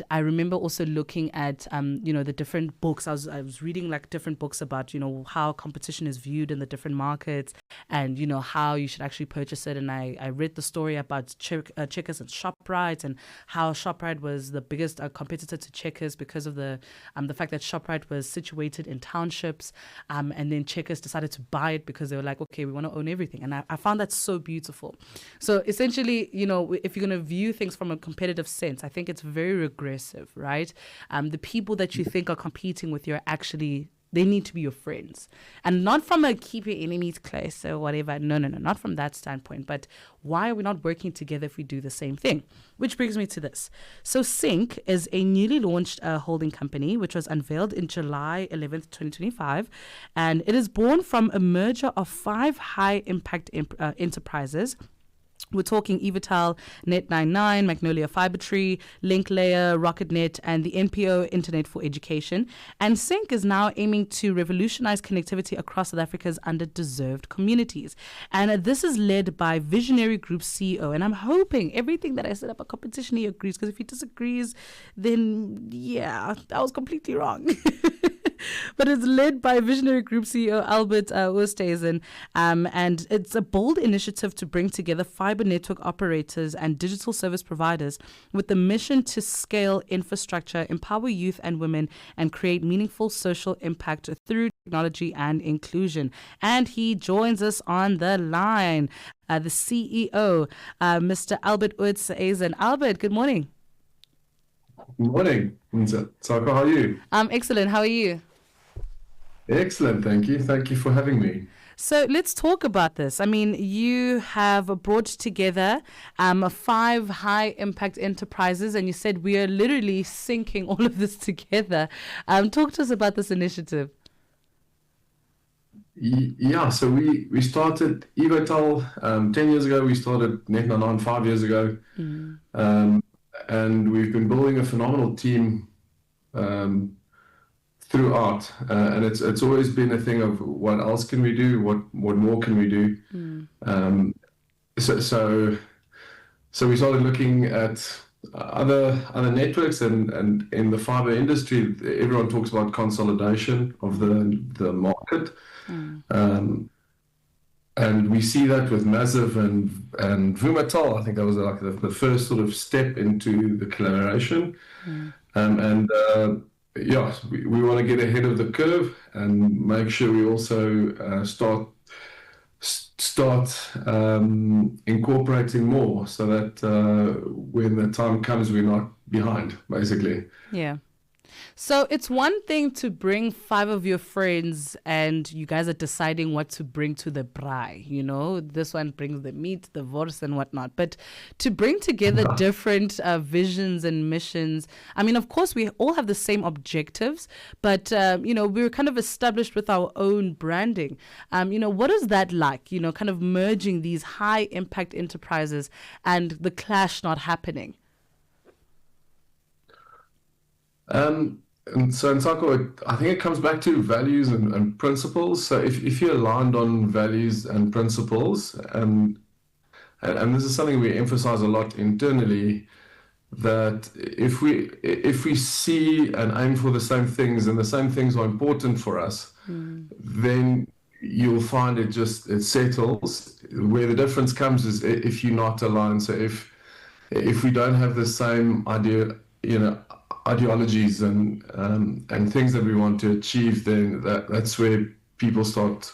I remember also looking at, the different books. I was reading like different books about, how competition is viewed in the different markets and, how you should actually purchase it. And I read the story about Checkers and ShopRite and how ShopRite was the biggest competitor to Checkers because of the fact that ShopRite was situated in townships. And then Checkers decided to buy it because they were like, okay, we want to own everything. And I found that so beautiful. So essentially, if you're going to view things from a competitive sense, I think it's very regressive, right? The people that you think are competing with you are actually, they need to be your friends. And not from a keep your enemies close or whatever. No, not from that standpoint. But why are we not working together if we do the same thing? Which brings me to this. So CYNK is a newly launched holding company, which was unveiled in July 11th, 2025. And it is born from a merger of 5 high-impact enterprises. We're talking Evital, Net99, Magnolia Fibertree, Linklayer, RocketNet, and the NPO Internet for Education. And CYNK is now aiming to revolutionize connectivity across South Africa's underdeserved communities. And this is led by Visionary Group CEO. And I'm hoping everything that I said about competition he agrees, because if he disagrees, then yeah, that was completely wrong. But it's led by Visionary Group CEO Albert Oosthuysen, and it's a bold initiative to bring together fiber network operators and digital service providers with the mission to scale infrastructure, empower youth and women, and create meaningful social impact through technology and inclusion. And he joins us on the line, the CEO, Mr. Albert Oosthuysen. Albert, good morning. Good morning, Ntsako. How are you? I'm excellent. How are you? Excellent, thank you. Thank you for having me. So let's talk about this. I mean, you have brought together 5 high-impact enterprises, and you said we are literally syncing all of this together. Talk to us about this initiative. Yeah, so we started Evital 10 years ago. We started Net99 5 years ago. And we've been building a phenomenal team throughout, and it's always been a thing of what else can we do, what more can we do. So we started looking at other networks, and in the fiber industry, everyone talks about consolidation of the market. And we see that with Massive and Vumatel. I think that was like the first sort of step into the collaboration. Yeah, we want to get ahead of the curve and make sure we also start incorporating more, so that when the time comes, we're not behind, basically. Yeah. So it's one thing to bring 5 of your friends and you guys are deciding what to bring to the braai. This one brings the meat, the wors and whatnot. But to bring together different visions and missions, I mean, of course, we all have the same objectives, but, we're kind of established with our own branding. What is that like, kind of merging these high impact enterprises and the clash not happening? And so, Ntsako, I think it comes back to values and principles. So if you're aligned on values and principles, and this is something we emphasize a lot internally, that if we see and aim for the same things, and the same things are important for us, then you'll find it settles. Where the difference comes is if you're not aligned. So if we don't have the same ideologies and things that we want to achieve, then that's where people start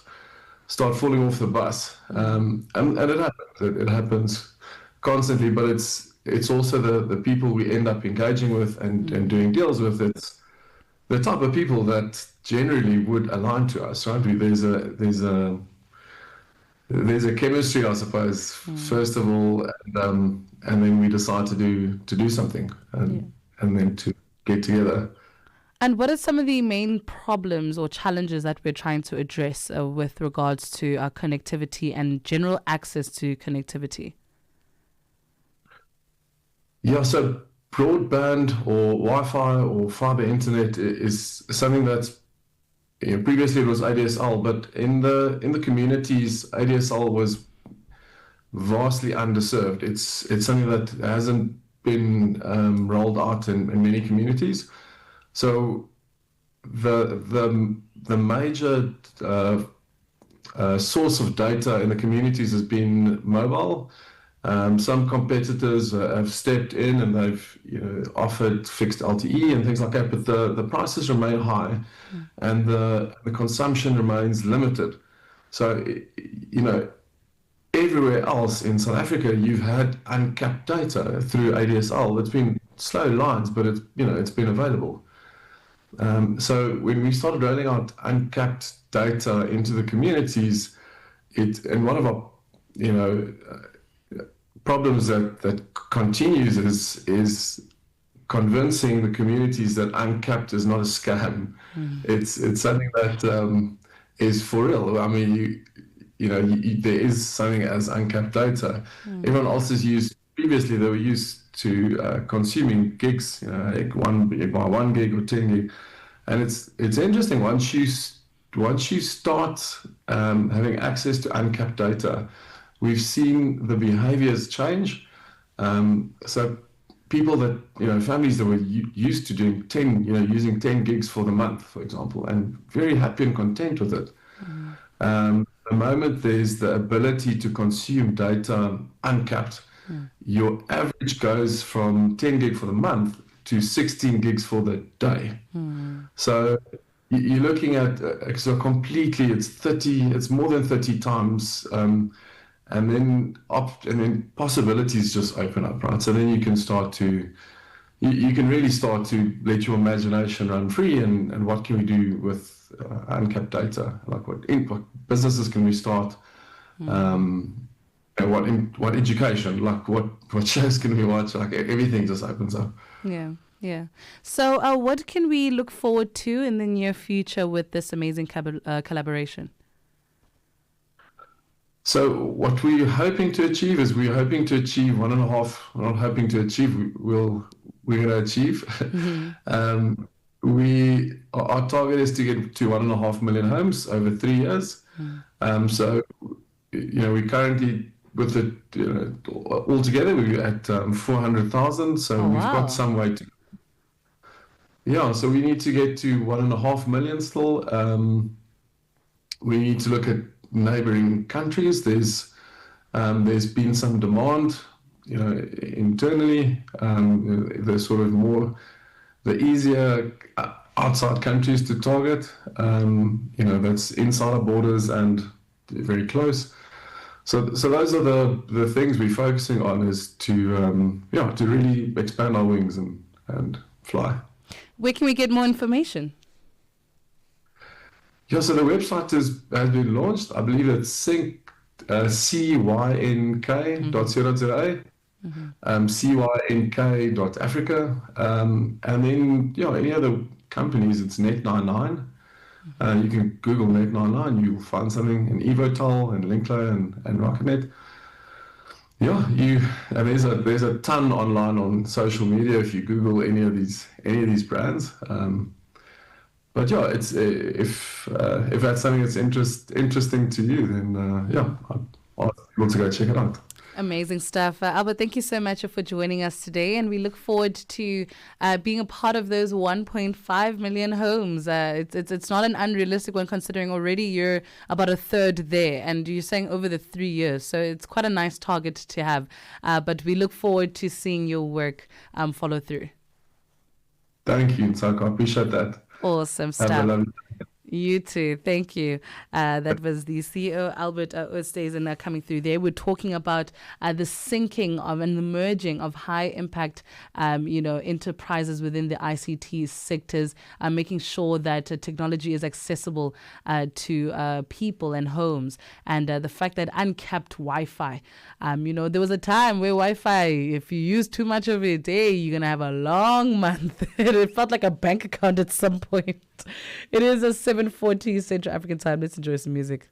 falling off the bus. And it happens. It happens constantly, but it's also the people we end up engaging with and doing deals with. It's the type of people that generally would align to us, right? There's a chemistry, I suppose, first of all, and then we decide to do something, and then to get together. And what are some of the main problems or challenges that we're trying to address with regards to connectivity and general access to connectivity? Yeah, so broadband or Wi-Fi or fiber internet is something that's, previously it was ADSL, but in the communities, ADSL was vastly underserved. It's something that hasn't been rolled out in many communities. So the major source of data in the communities has been mobile. Some competitors have stepped in and they've offered fixed LTE and things like that, but the prices remain high and the consumption remains limited. So, everywhere else in South Africa, you've had uncapped data through ADSL. It's been slow lines, but it's been available. So when we started rolling out uncapped data into the communities, and one of our problems that continues is convincing the communities that uncapped is not a scam. It's something that is for real. I mean, there is something as uncapped data. Everyone else previously they were used to consuming gigs, like one gig or 10 gig. And it's interesting, once you start having access to uncapped data, we've seen the behaviors change. So people that, families that were used to doing using 10 gigs for the month, for example, and very happy and content with it. The moment there's the ability to consume data uncapped, your average goes from 10 gig for the month to 16 gigs for the day. So you're looking at it's more than 30 times, and then possibilities just open up, right? So then you can really start to let your imagination run free, and what can we do with uncapped data? Like what businesses can we start? What education? Like what shows can we watch? Like everything just opens up. Yeah. So what can we look forward to in the near future with this amazing collaboration? So what we're hoping to achieve is we're hoping to achieve 1.5. We're not hoping to achieve. We're going to achieve. Our target is to get to 1.5 million homes over 3 years. So we currently with it altogether we're at 400,000. So we've got some way to. Yeah. So we need to get to 1.5 million still. We need to look at neighboring countries. There's been some demand, internally. There's sort of more the easier outside countries to target. That's inside our borders and very close. So those are the things we're focusing on, is to really expand our wings and fly. Where can we get more information? Yeah, so the website has been launched. I believe it's CYNK, CYNK.co.za, CYNK.Africa, and then any other companies, it's Net99. You can Google Net99, you'll find something in Evotal and Linklo and RocketNet. Yeah, and there's a ton online on social media if you Google any of these brands. But yeah, it's if that's something that's interesting to you, then I'll ask people to go check it out. Amazing stuff. Albert, thank you so much for joining us today, and we look forward to being a part of those 1.5 million homes. It's not an unrealistic one, considering already you're about a third there, and you're saying over the 3 years, so it's quite a nice target to have. But we look forward to seeing your work follow through. Thank you, Ntsako. I appreciate that. Awesome stuff. Have a lovely day. You too. Thank you. That was the CEO, Albert Oosthuysen, coming through there. We're talking about the sinking of and the merging of high impact, enterprises within the ICT sectors, making sure that technology is accessible to people and homes. And the fact that uncapped Wi-Fi, there was a time where Wi-Fi, if you use too much of it, you're going to have a long month. It felt like a bank account at some point. It is a 7:40 Central African time. Let's enjoy some music.